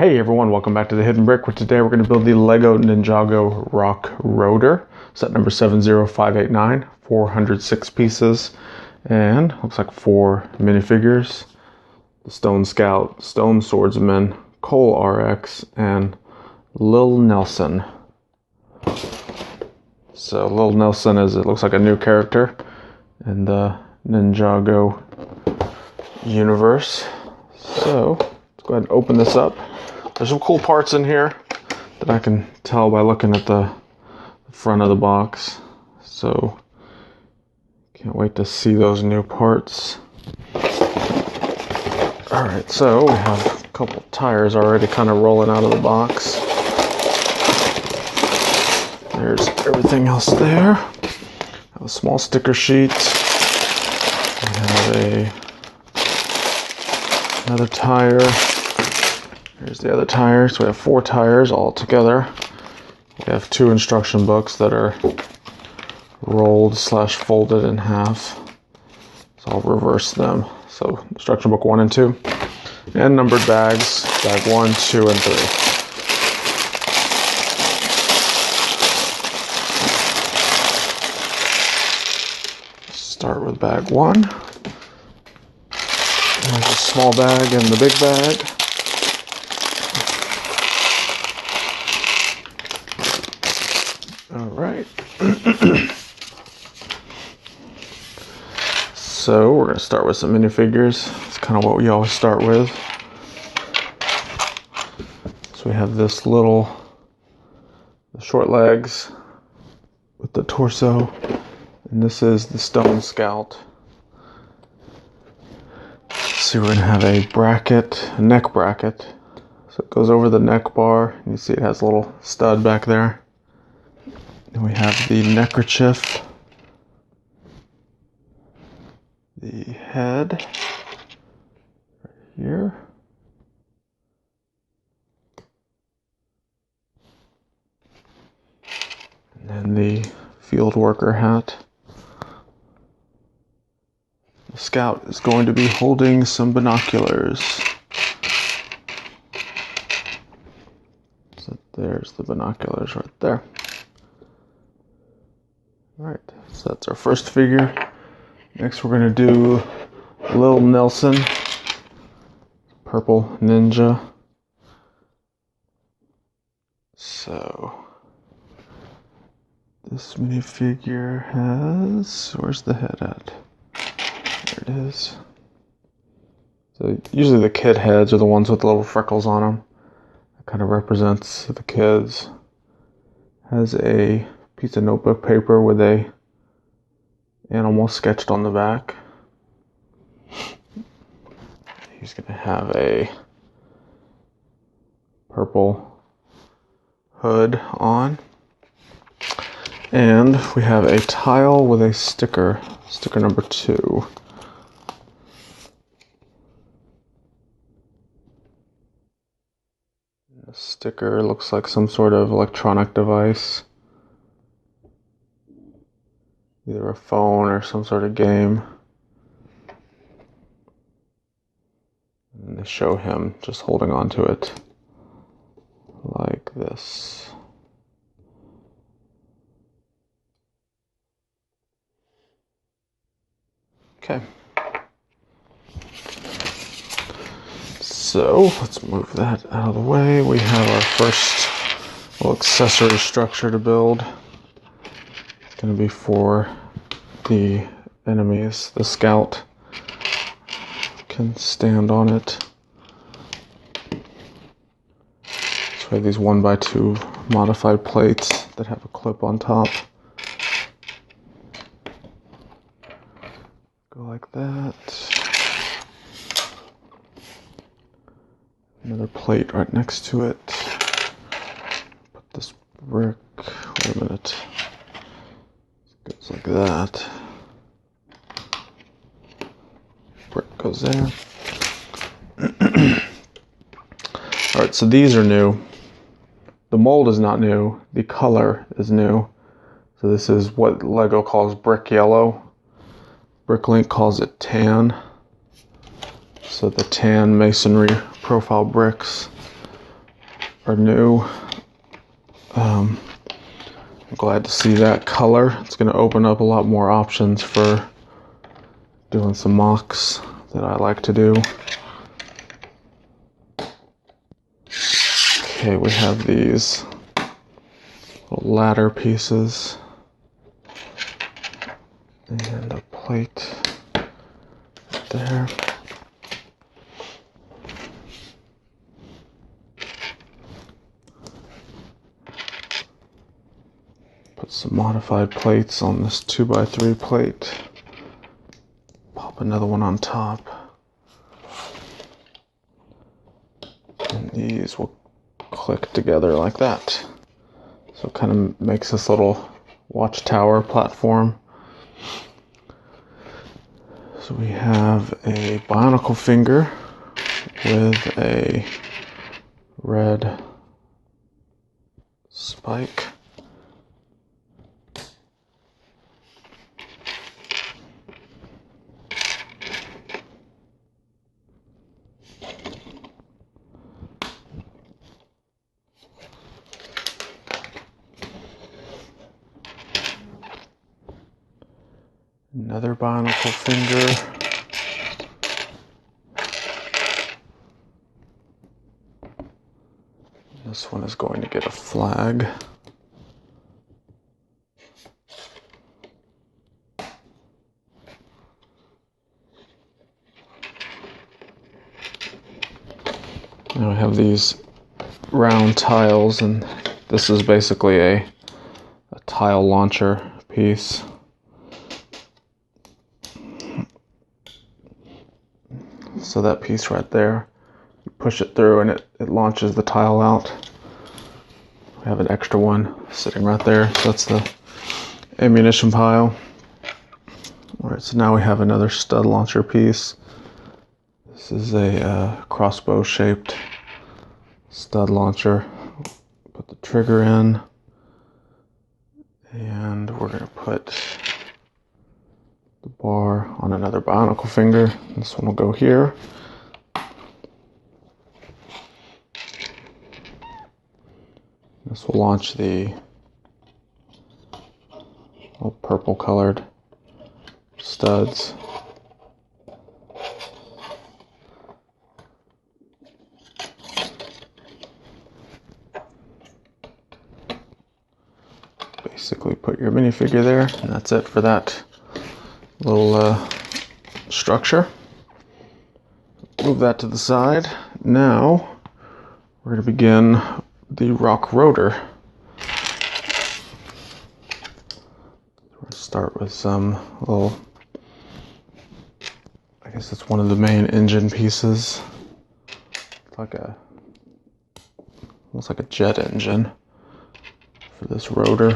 Hey everyone, welcome back to the Hidden Brick, where today we're going to build the Lego Ninjago Rock Rotor, set number 70589, 406 pieces, and looks like 4 minifigures. The Stone Scout, Stone Swordsman, Cole RX, and Lil Nelson. So Lil Nelson it looks like a new character in the Ninjago universe. So let's go ahead and open this up. There's some cool parts in here that I can tell by looking at the front of the box. So can't wait to see those new parts. Alright, so we have a couple tires already kind of rolling out of the box. There's everything else there. I have a small sticker sheet. We have another tire. Here's the other tire. So we have 4 tires all together. We have 2 instruction books that are rolled / folded in half. So I'll reverse them. So instruction book 1 and 2. And numbered bags, bag 1, 2, and 3. Start with bag 1. There's a small bag and the big bag. Alright. So we're going to start with some minifigures. It's kind of what we always start with. So we have this the short legs with the torso. And this is the Stone Scout. So we're going to have a neck bracket. So it goes over the neck bar. You see it has a little stud back there. Then we have the neckerchief, the head right here, and then the field worker hat. The Scout is going to be holding some binoculars. So there's the binoculars right there. Alright, so that's our first figure. Next we're going to do Lil Nelson, purple ninja. So this minifigure has, where's the head at? There it is. So usually the kid heads are the ones with the little freckles on them. That kind of represents the kids. Has a piece of notebook paper with a animal sketched on the back. He's going to have a purple hood on. And we have a tile with a sticker number 2. The sticker looks like some sort of electronic device. Either a phone or some sort of game. And they show him just holding on to it like this. Okay. So let's move that out of the way. We have our first little accessory structure to build. Going to be for the enemies. The Scout can stand on it. So we have these 1x2 modified plates that have a clip on top. Go like that. Another plate right next to it. Put this brick. Wait a minute. Goes like that. Brick goes there. Alright, so these are new. The mold is not new. The color is new. So this is what Lego calls brick yellow. Bricklink calls it tan. So the tan masonry profile bricks are new. I'm glad to see that color. It's going to open up a lot more options for doing some mocks that I like to do. Okay, we have these little ladder pieces and a plate right there. Put some modified plates on this 2x3 plate. Pop another one on top. And these will click together like that. So it kind of makes this little watchtower platform. So we have a bionicle finger with a red spike. Another bionicle finger. This one is going to get a flag. Now I have these round tiles, and this is basically a tile launcher piece. So that piece right there, you push it through and it launches the tile out. I have an extra one sitting right there, so that's the ammunition pile. Alright, so now we have another stud launcher piece. This is a crossbow shaped stud launcher. Put the trigger in, and we're going to put the bar on another bionicle finger. This one will go here. This will launch the little purple colored studs. Basically put your minifigure there, and that's it for that little structure. Move that to the side. Now we're going to begin the rock rotor. We're going to start with some little, I guess it's one of the main engine pieces. Like almost like a jet engine for this rotor.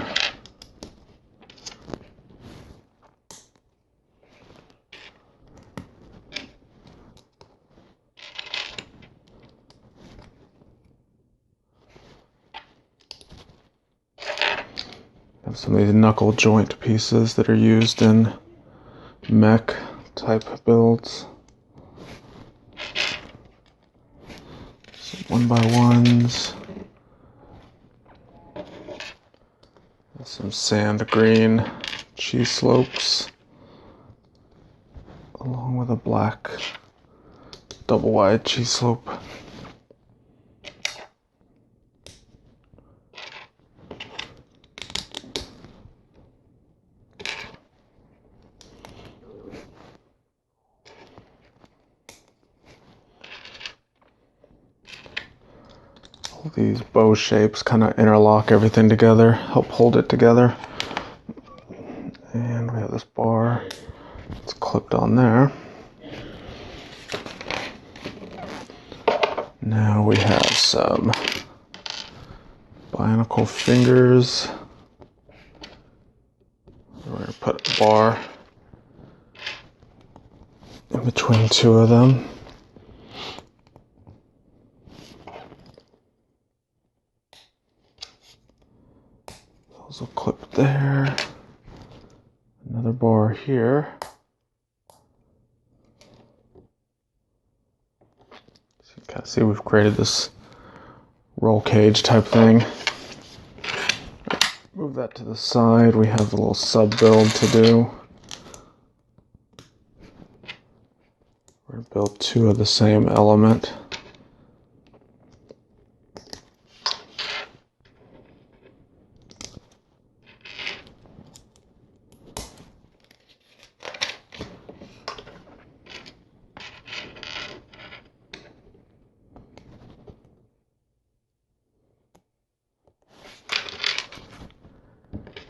Have some of these knuckle joint pieces that are used in mech type builds. Some 1x1s. Some sand green cheese slopes, along with a black double wide cheese slope. All these bow shapes kind of interlock everything together, help hold it together. And we have this bar, it's clipped on there. Now we have some bionicle fingers. We're going to put a bar in between two of them. Those will clip there. Another bar here. So you can see we've created this roll cage type thing. Move that to the side. We have the little sub build to do. We're going to build two of the same element.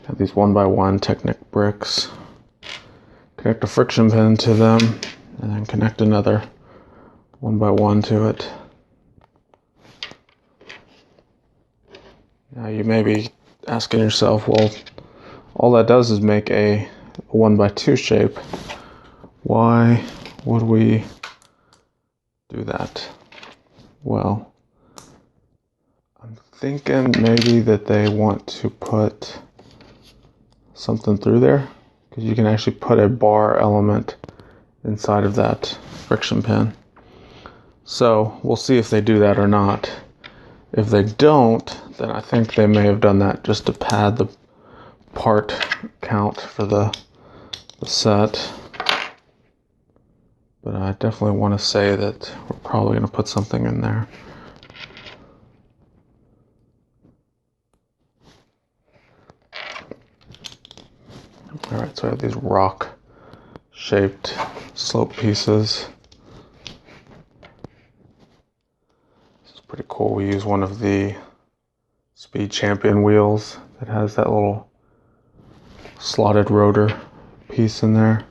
Have these 1x1 Technic bricks. Connect a friction pin to them, and then connect another 1x1 to it. Now you may be asking yourself, well, all that does is make a 1x2 shape. Why would we do that? Well, I'm thinking maybe that they want to put something through there, because you can actually put a bar element inside of that friction pin. So we'll see if they do that or not. If they don't, then I think they may have done that just to pad the part count for the set. But I definitely want to say that we're probably going to put something in there. Alright, so I have these rock-shaped slope pieces. This is pretty cool. We use one of the Speed Champion wheels that has that little slotted rotor piece in there.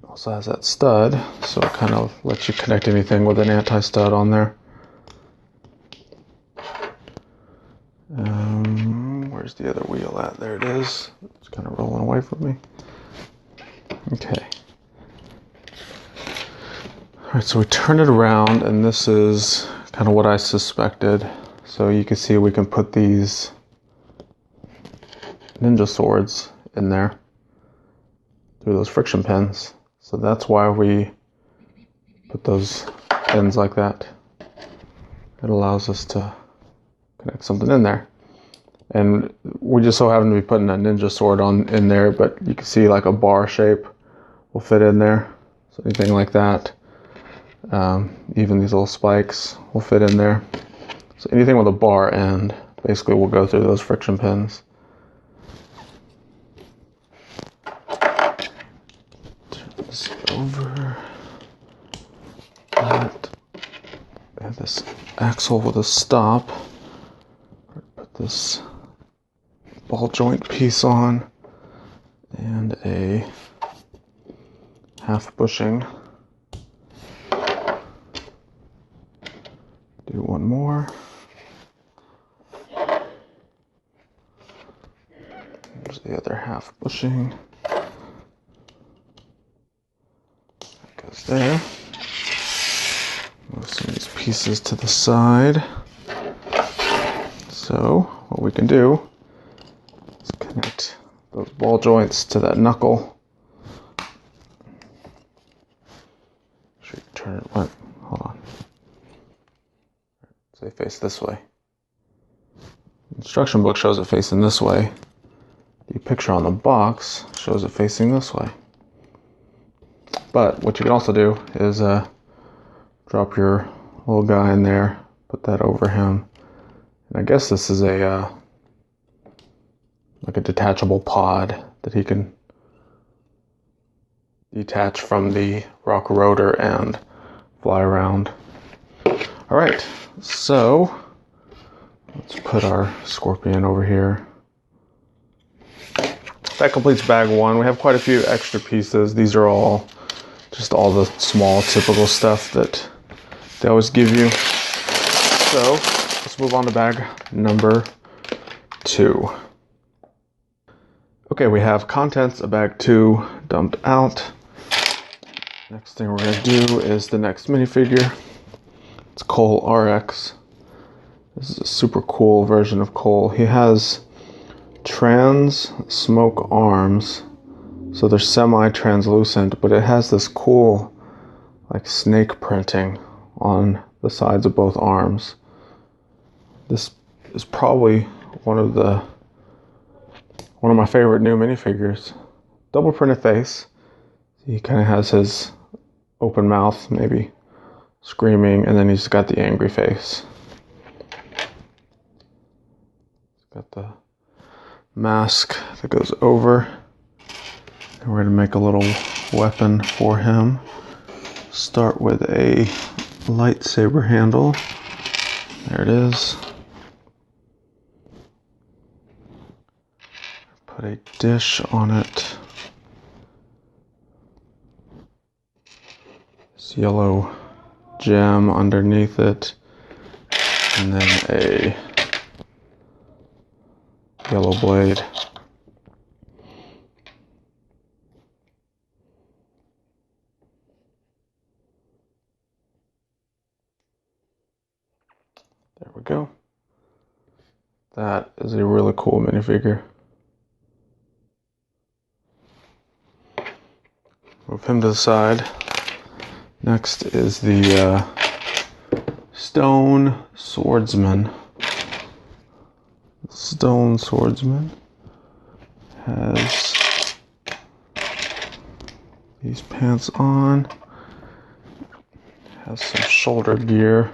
It also has that stud, so it kind of lets you connect anything with an anti-stud on there. Where's the other wheel at? There it is. It's kind of rolling away from me. Okay. Alright, so we turn it around, and this is kind of what I suspected. So you can see we can put these ninja swords in there through those friction pins. So that's why we put those pins like that. It allows us to connect something in there. And we just so happen to be putting a ninja sword in there, but you can see like a bar shape will fit in there. So anything like that. Even these little spikes will fit in there. So anything with a bar end basically will go through those friction pins. Turn this over. That. And this axle with a stop. Put this ball joint piece on, and a half bushing. Do one more. There's the other half bushing. That goes there. Move some of these pieces to the side. So what we can do is connect those ball joints to that knuckle. Should we turn it? What? Hold on. So they face this way. The instruction book shows it facing this way. The picture on the box shows it facing this way. But what you can also do is drop your little guy in there, put that over him. And I guess this is a like a detachable pod that he can detach from the rock rotor and fly around. All right, so let's put our Scorpion over here. That completes bag one. We have quite a few extra pieces. These are all just all the small typical stuff that they always give you. So let's move on to bag number 2. Okay, we have contents of bag 2 dumped out. Next thing we're going to do is the next minifigure. It's Cole RX. This is a super cool version of Cole. He has trans smoke arms, so they're semi-translucent, but it has this cool like snake printing on the sides of both arms. This is probably one of my favorite new minifigures. Double printed face. He kind of has his open mouth, maybe screaming, and then he's got the angry face. Got the mask that goes over. And we're going to make a little weapon for him. Start with a lightsaber handle. There it is. Put a dish on it. This yellow gem underneath it. And then a yellow blade. There we go. That is a really cool minifigure. Move him to the side. Next is the stone swordsman. The stone swordsman has these pants on. Has some shoulder gear.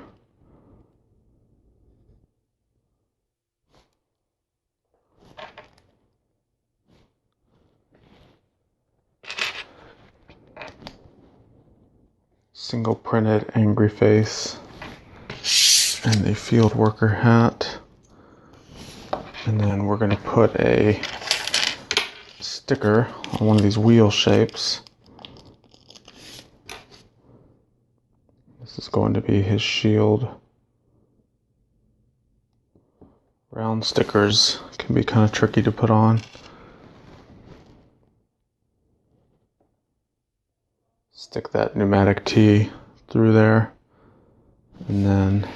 Single printed angry face and a field worker hat. And then we're going to put a sticker on one of these wheel shapes. This is going to be his shield. Round stickers can be kind of tricky to put on. Stick that pneumatic tee through there, and then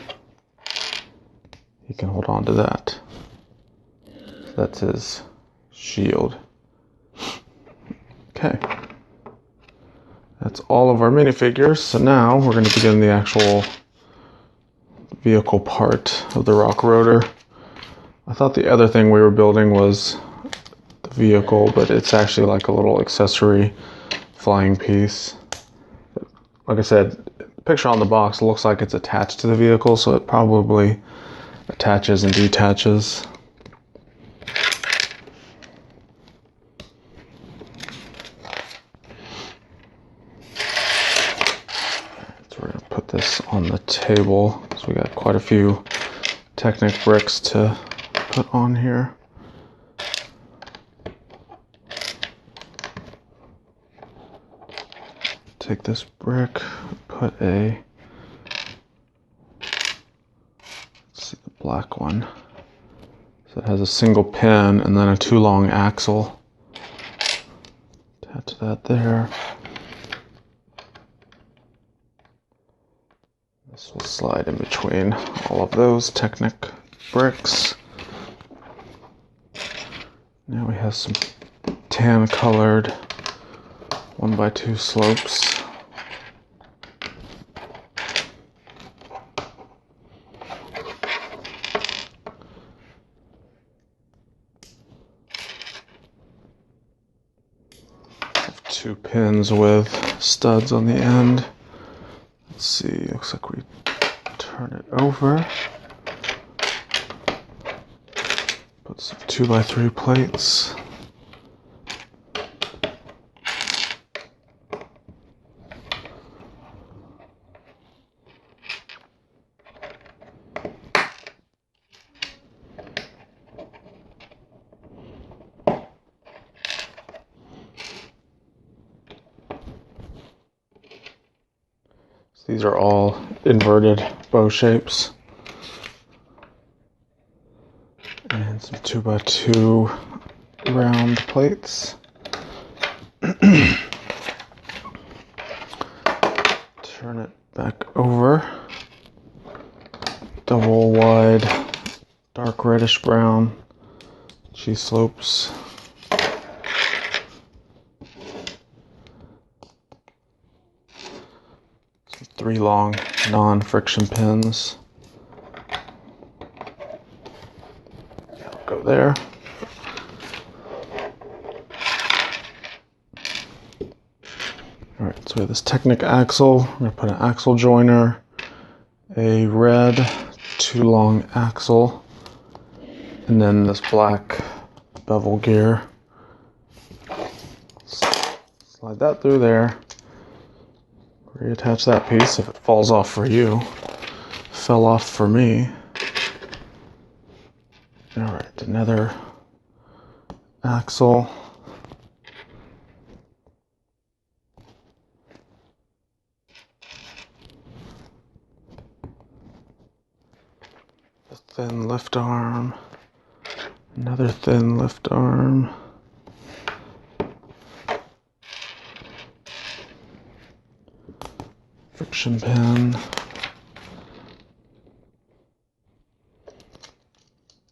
he can hold on to that. So that's his shield. Okay. That's all of our minifigures. So now we're going to begin the actual vehicle part of the rock rotor. I thought the other thing we were building was the vehicle, but it's actually like a little accessory flying piece. Like I said, the picture on the box looks like it's attached to the vehicle, so it probably attaches and detaches. So we're going to put this on the table. So we got quite a few Technic bricks to put on here. Take this brick, put let's see, the black one. So it has a single pin and then a too long axle. Attach that there. This will slide in between all of those Technic bricks. Now we have some tan colored 1x2 slopes. Two pins with studs on the end. Let's see, looks like we turn it over. Put some 2x3 plates. These are all inverted bow shapes. And some 2x2 round plates. Turn it back over. Double wide, dark reddish brown cheese slopes. Some 3 long non-friction pins. there. Alright, so we have this Technic axle. I'm going to put an axle joiner, a red too long axle, and then this black bevel gear. Slide that through there. Reattach that piece if it falls off for you. Fell off for me. Alright, another axle. A thin lift arm. Another thin lift arm. Friction pin.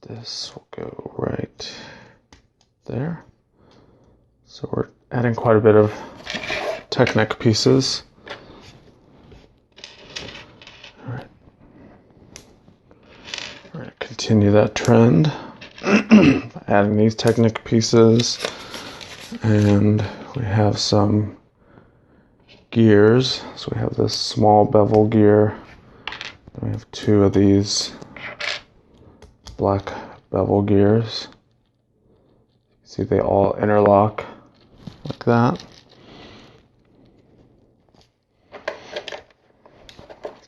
This will go right there. So we're adding quite a bit of Technic pieces. All right. We're going to continue that trend. Adding these Technic pieces. And we have some gears. So we have this small bevel gear. Then we have two of these black bevel gears. See, they all interlock like that.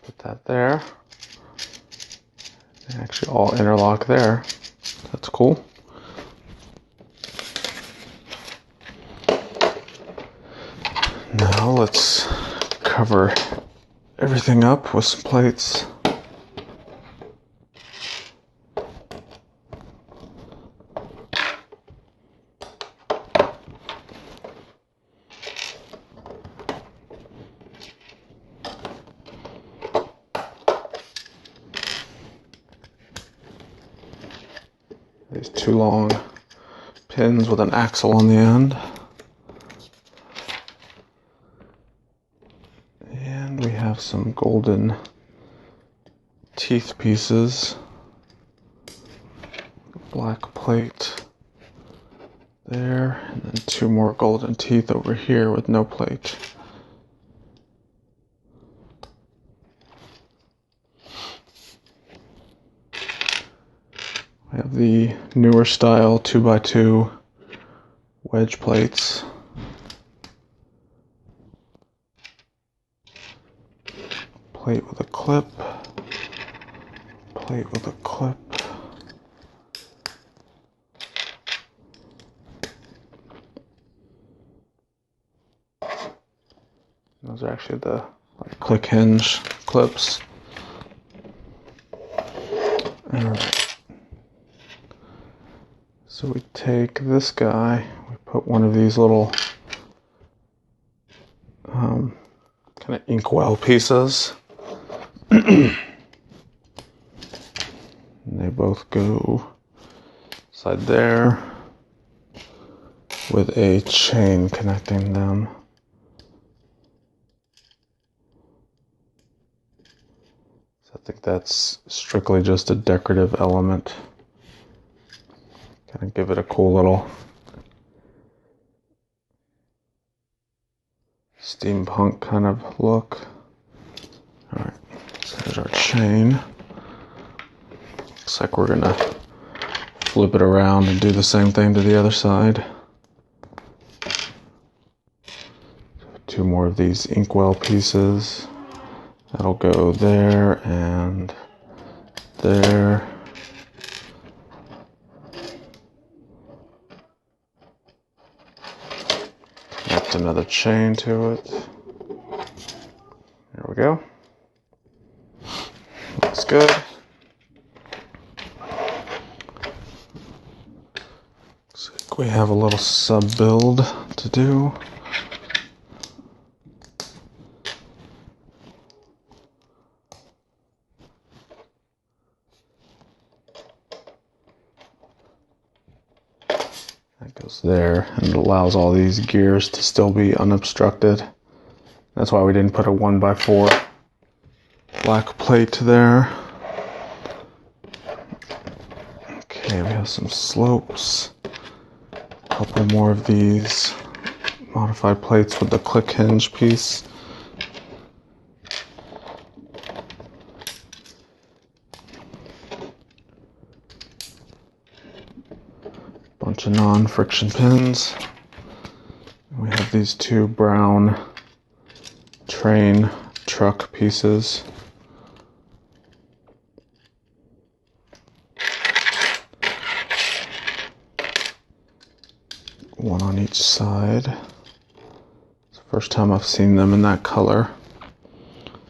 Put that there. They actually all interlock there. That's cool. Now let's cover everything up with some plates. These two long pins with an axle on the end. And we have some golden teeth pieces. Black plate there, and then two more golden teeth over here with no plate. I have the newer style 2x2 wedge plates. Plate with a clip. Plate with a clip. Those are actually the click hinge clips. Alright. So we take this guy, we put one of these little kind of inkwell pieces. And they both go inside there with a chain connecting them. So I think that's strictly just a decorative element. Kind of give it a cool little steampunk kind of look. Alright, so there's our chain. Looks like we're gonna flip it around and do the same thing to the other side. Two more of these inkwell pieces. That'll go there and there. Connect another chain to it. There we go. Looks good. Looks like we have a little sub build to do. That goes there, and it allows all these gears to still be unobstructed. That's why we didn't put a 1x4 black plate there. Okay, Okay, we have some slopes. A couple more of these modified plates with the click hinge piece. Bunch of non-friction pins. We have these two brown train truck pieces. One on each side. It's the first time I've seen them in that color.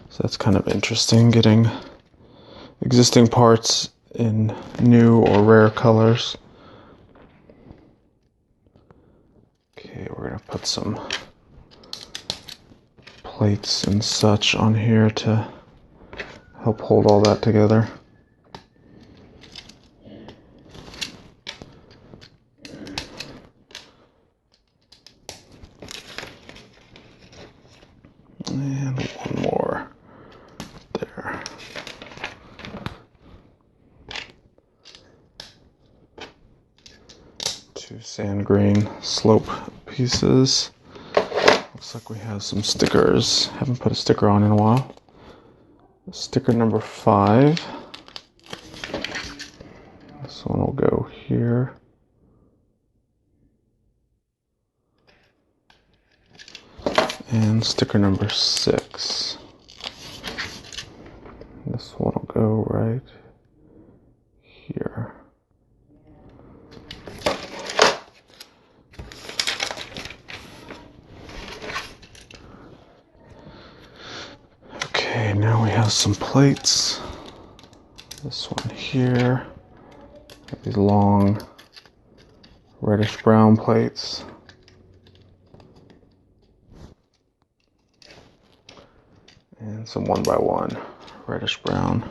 So that's kind of interesting, getting existing parts in new or rare colors. Okay, we're gonna put some plates and such on here to help hold all that together. And one more there. Two sand green slope pieces. Looks like we have some stickers. Haven't put a sticker on in a while. Sticker number 5. This one will go here. And sticker number 6. This one will go right here. Okay, now we have some plates. This one here. These long reddish brown plates. And some 1x1 reddish brown.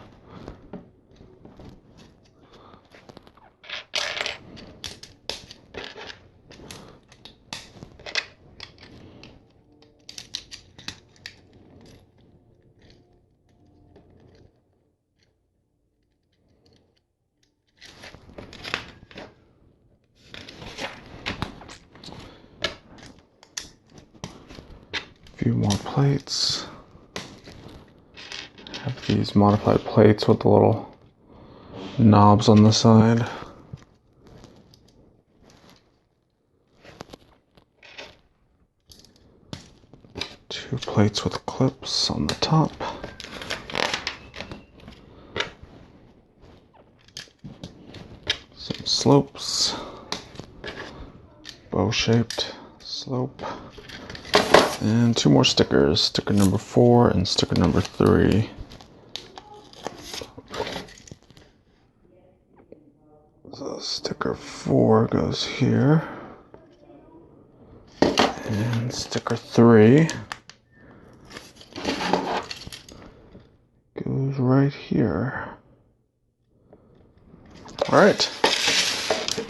A few more plates. Have these modified plates with the little knobs on the side. Two plates with clips on the top. Some slopes. Bow-shaped slope. And 2 more stickers. Sticker number 4 and sticker number 3. So sticker 4 goes here. And sticker 3 goes right here. Alright.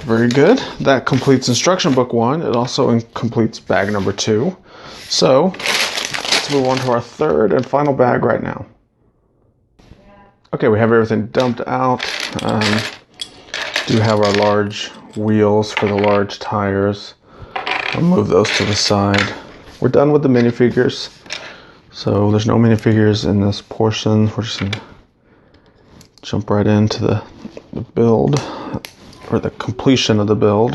Very good. That completes instruction book 1. It also completes bag number 2. So, let's move on to our third and final bag right now. Okay, we have everything dumped out. Do have our large wheels for the large tires. I'll move those to the side. We're done with the minifigures. So there's no minifigures in this portion. We're just gonna jump right into the build, or the completion of the build.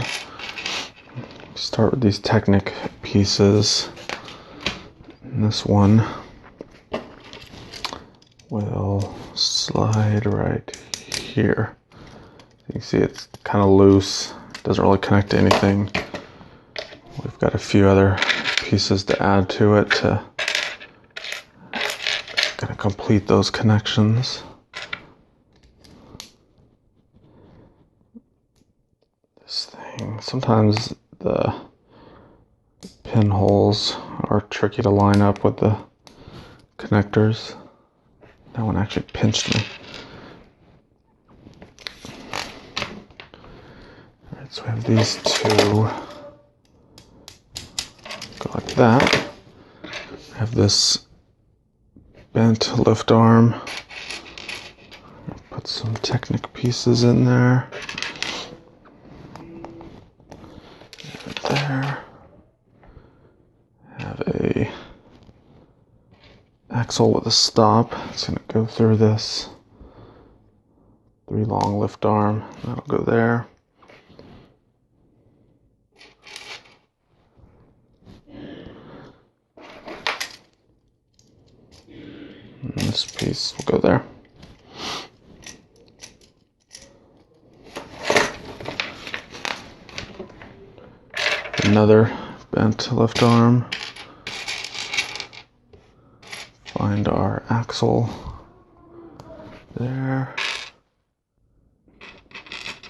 Start with these Technic pieces. And this one will slide right here. You can see it's kind of loose. Doesn't really connect to anything. We've got a few other pieces to add to it to kind of complete those connections. This thing, sometimes the pinholes are tricky to line up with the connectors. That one actually pinched me. Alright, so we have these two. Go like that. I have this bent lift arm. Put some Technic pieces in there. have a axle with a stop. It's going to go through this 3 long lift arm. That'll go there. And this piece will go there. Another bent lift arm. Find our axle there.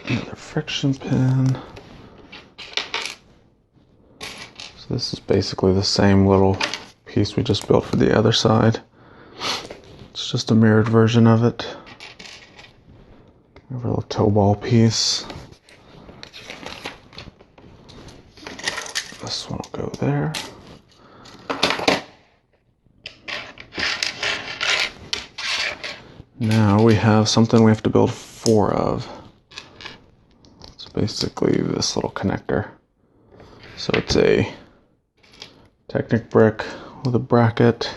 Another friction pin. So this is basically the same little piece we just built for the other side. It's just a mirrored version of it. We have a little toe ball piece. This one will go there. Now we have something we have to build 4 of. It's basically this little connector. So it's a Technic brick with a bracket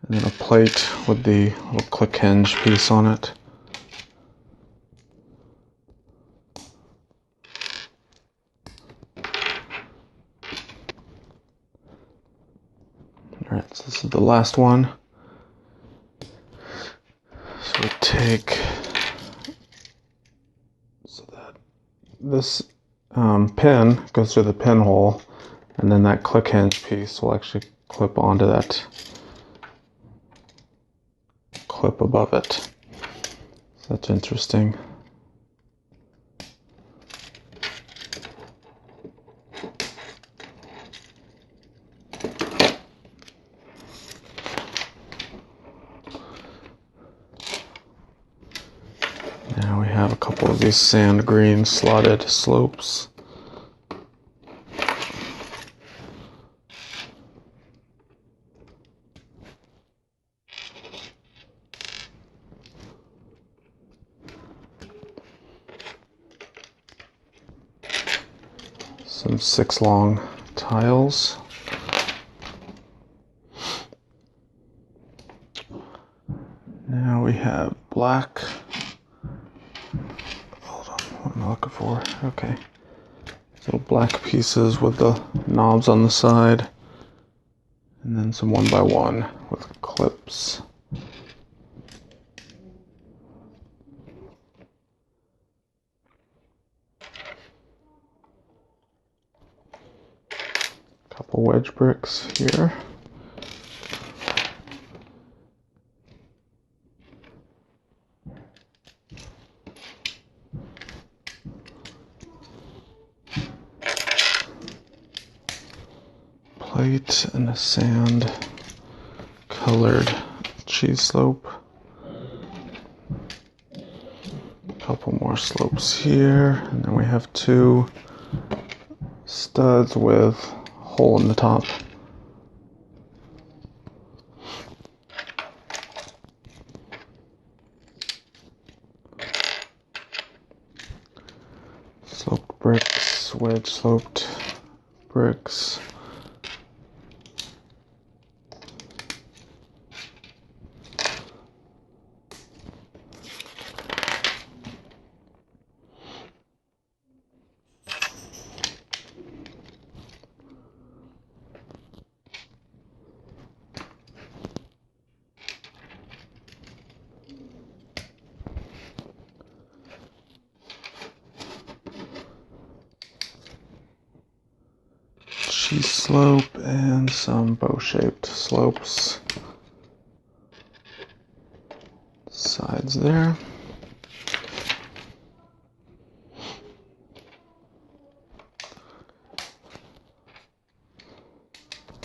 and then a plate with the little click hinge piece on it. Alright, so this is the last one. So we take, so that this pin goes through the pinhole, and then that click hinge piece will actually clip onto that clip above it. So that's interesting. Now we have a couple of these sand green slotted slopes. Some 6 long tiles. Now we have black. Hold on, what am I looking for? Okay. Little black pieces with the knobs on the side. And then some 1x1 with clips. Couple wedge bricks here. Plate and a sand colored cheese slope. Couple more slopes here, and then we have 2 studs with hole in the top. Sloped bricks, wedge sloped bricks. Cheese slope and some bow-shaped slopes. Sides there.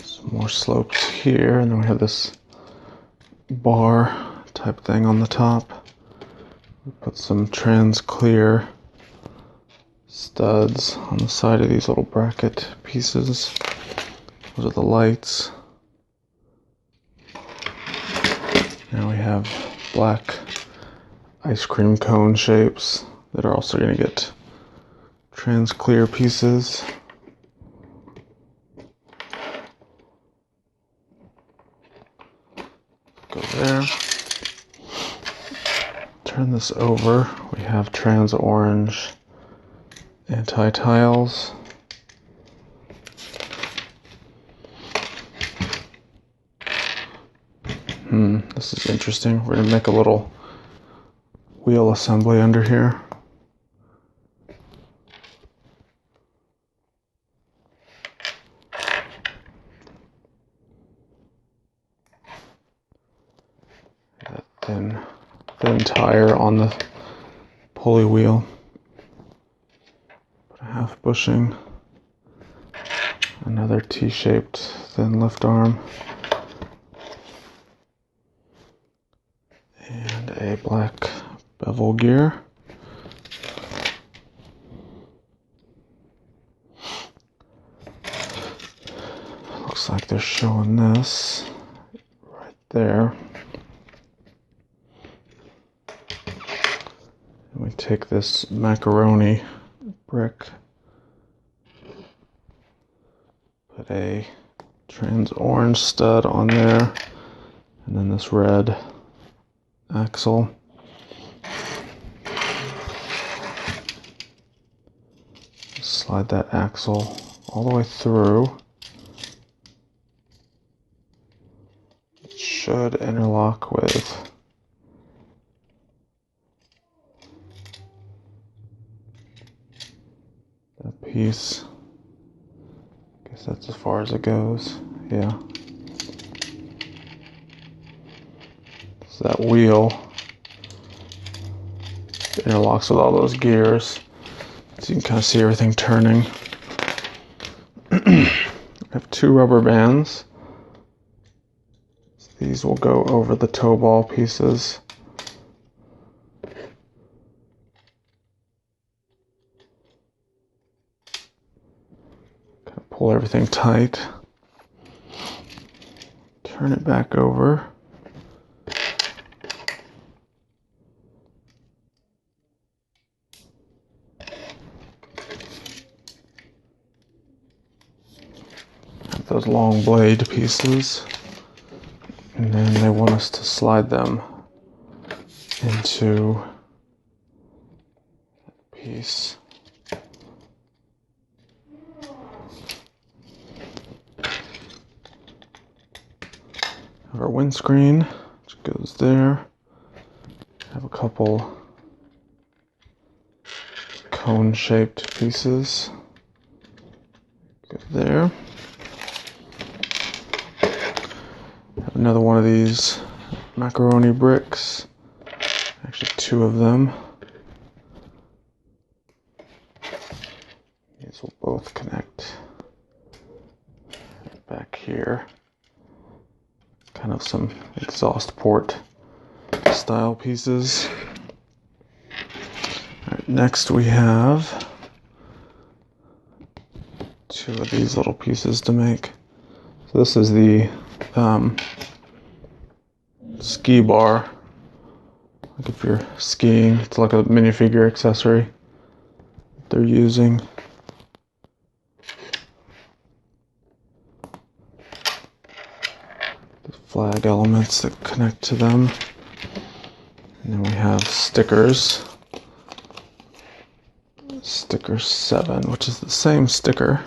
Some more slopes here, and then we have this bar type thing on the top. We put some trans clear studs on the side of these little bracket pieces. Those are the lights. Now we have black ice cream cone shapes that are also going to get trans clear pieces. Go there. Turn this over. We have trans orange anti-tiles. This is interesting. We're going to make a little wheel assembly under here. That thin tire on the pulley wheel. Put a half bushing. Another T-shaped thin lift arm. And a black bevel gear. Looks like they're showing this right there. And we take this macaroni brick, put a trans orange stud on there, and then this red axle. Slide that axle all the way through. It should interlock with that piece. Guess that's as far as it goes. Yeah. So that wheel interlocks with all those gears, so you can kind of see everything turning. I have 2 rubber bands. So these will go over the toe ball pieces. Kind of pull everything tight. Turn it back over. Those long blade pieces, and then they want us to slide them into that piece. Have our windscreen, which goes there. Have a couple cone-shaped pieces. Go there. Another one of these macaroni bricks, actually 2 of them. These will both connect back here. Kind of some exhaust port style pieces. All right, next we have 2 of these little pieces to make. So this is the ski bar. Like if you're skiing, it's like a minifigure accessory they're using. The flag elements that connect to them. And then we have stickers. Sticker 7, which is the same sticker.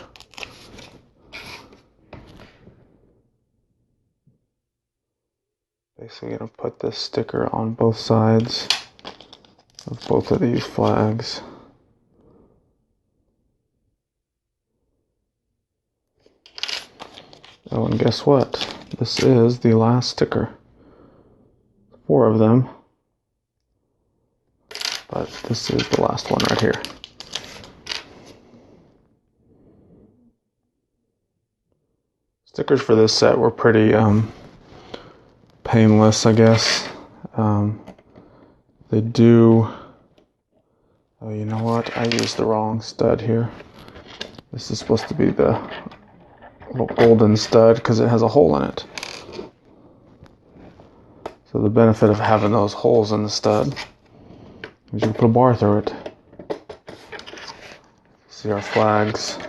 Basically going to put this sticker on both sides of both of these flags. Oh, and guess what? This is the last sticker. 4 of them. But this is the last one right here. Stickers for this set were pretty painless, I guess. They do... Oh, you know what? I used the wrong stud here. This is supposed to be the little golden stud because it has a hole in it. So the benefit of having those holes in the stud is you can put a bar through it. See our flags.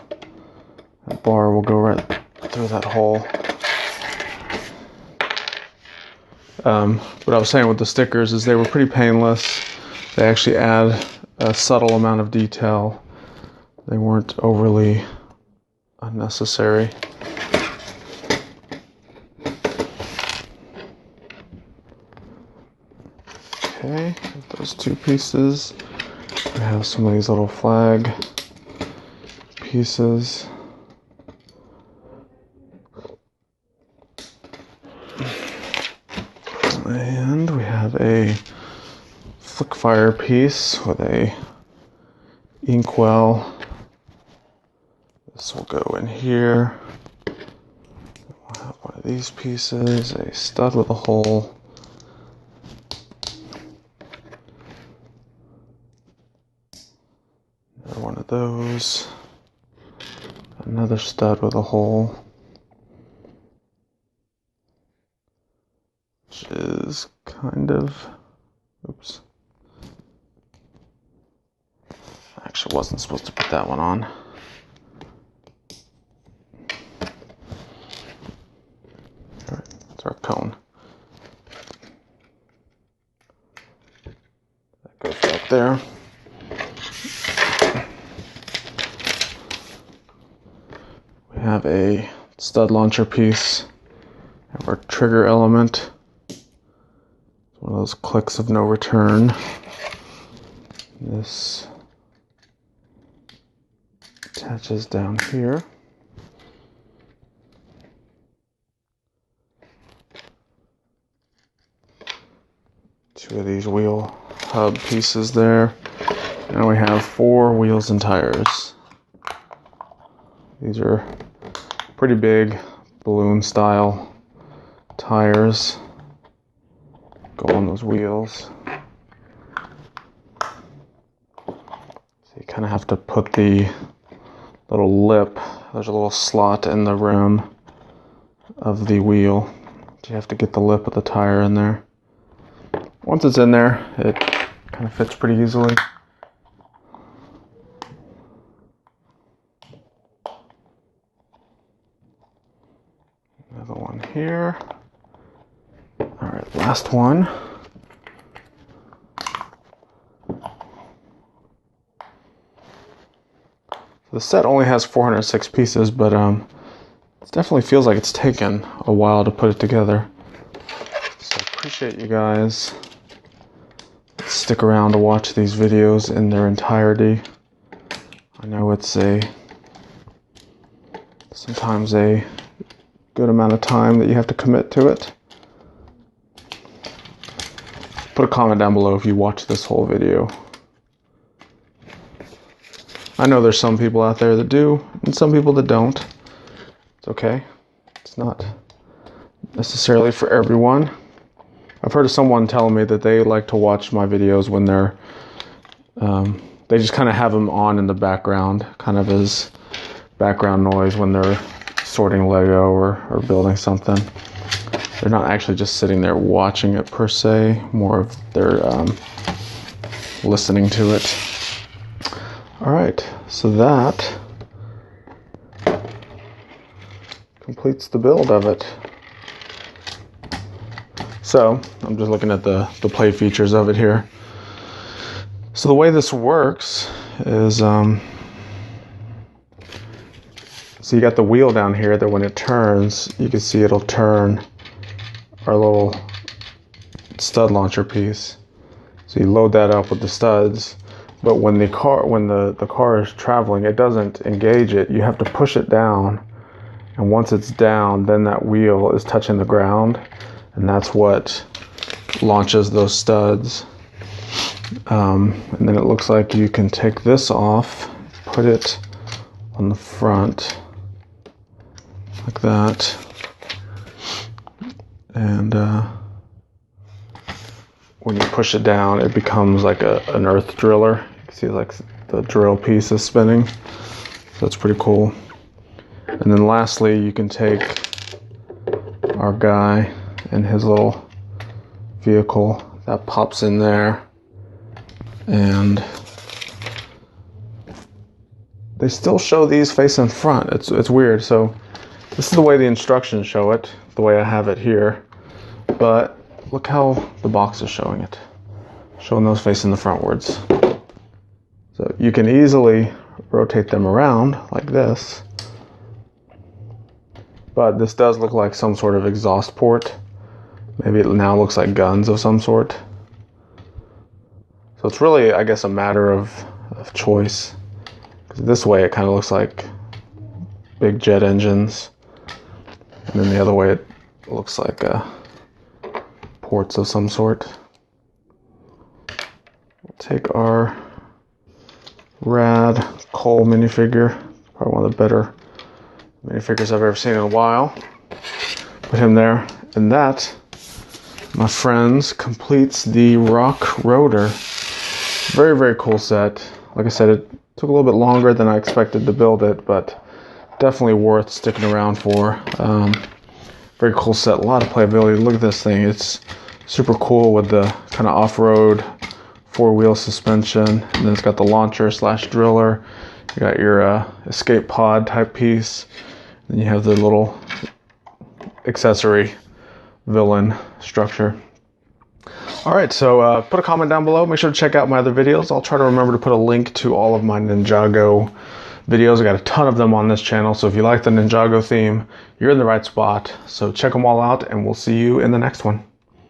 That bar will go right through that hole. What I was saying with the stickers is they were pretty painless. They actually add a subtle amount of detail. They weren't overly unnecessary. Okay, those two pieces. We have some of these little flag pieces. And we have a flick fire piece with a inkwell. This will go in here. We'll have one of these pieces, a stud with a hole. Another one of those. Another stud with a hole. Which is kind of, oops. Actually wasn't supposed to put that one on. Alright, that's our cone. That goes back there. We have a stud launcher piece. We have our trigger element. One of those clicks of no return. This attaches down here. Two of these wheel hub pieces there. Now we have 4 wheels and tires. These are pretty big balloon style tires. Go on those wheels. So you kind of have to put the little lip, there's a little slot in the rim of the wheel. So you have to get the lip of the tire in there. Once it's in there, it kind of fits pretty easily. Another one here. Alright, last one. The set only has 406 pieces, but it definitely feels like it's taken a while to put it together. So I appreciate you guys. Stick around to watch these videos in their entirety. I know it's sometimes a good amount of time that you have to commit to it. Put a comment down below if you watch this whole video. I know there's some people out there that do, and some people that don't. It's okay. It's not necessarily for everyone. I've heard of someone telling me that they like to watch my videos when they're, they just kind of have them on in the background, kind of as background noise when they're sorting Lego or building something. They're not actually just sitting there watching it per se, more of they're listening to it. Alright, so that completes the build of it. So, I'm just looking at the play features of it here. So the way this works is, so you got the wheel down here that when it turns, you can see it'll turn our little stud launcher piece. So you load that up with the studs, but when the car is traveling, it doesn't engage it. You have to push it down, and once it's down, then that wheel is touching the ground, and that's what launches those studs. And then it looks like you can take this off, put it on the front like that, and when you push it down, it becomes like an earth driller. You can see like the drill piece is spinning, so that's pretty cool. And then lastly, you can take our guy and his little vehicle that pops in there, and they still show these facing front. It's weird. So this is the way the instructions show it, the way I have it here, but look how the box is showing it. Showing those facing the frontwards. So you can easily rotate them around like this. But this does look like some sort of exhaust port. Maybe it now looks like guns of some sort. So it's really, I guess, a matter of choice. 'Cause this way it kind of looks like big jet engines. And then the other way it looks like ports of some sort. We'll take our rad Cole minifigure. Probably one of the better minifigures I've ever seen in a while. Put him there. And that, my friends, completes the Rock Rotor. Very, very cool set. Like I said, it took a little bit longer than I expected to build it, but definitely worth sticking around for. Very cool set, a lot of playability. Look at this thing, it's super cool with the kind of off-road four-wheel suspension, and then it's got the launcher / driller. You got your escape pod type piece, then you have the little accessory villain structure. Alright, so put a comment down below. Make sure to check out my other videos. I'll try to remember to put a link to all of my Ninjago videos. I got a ton of them on this channel, so if you like the Ninjago theme, you're in the right spot. So check them all out, and we'll see you in the next one.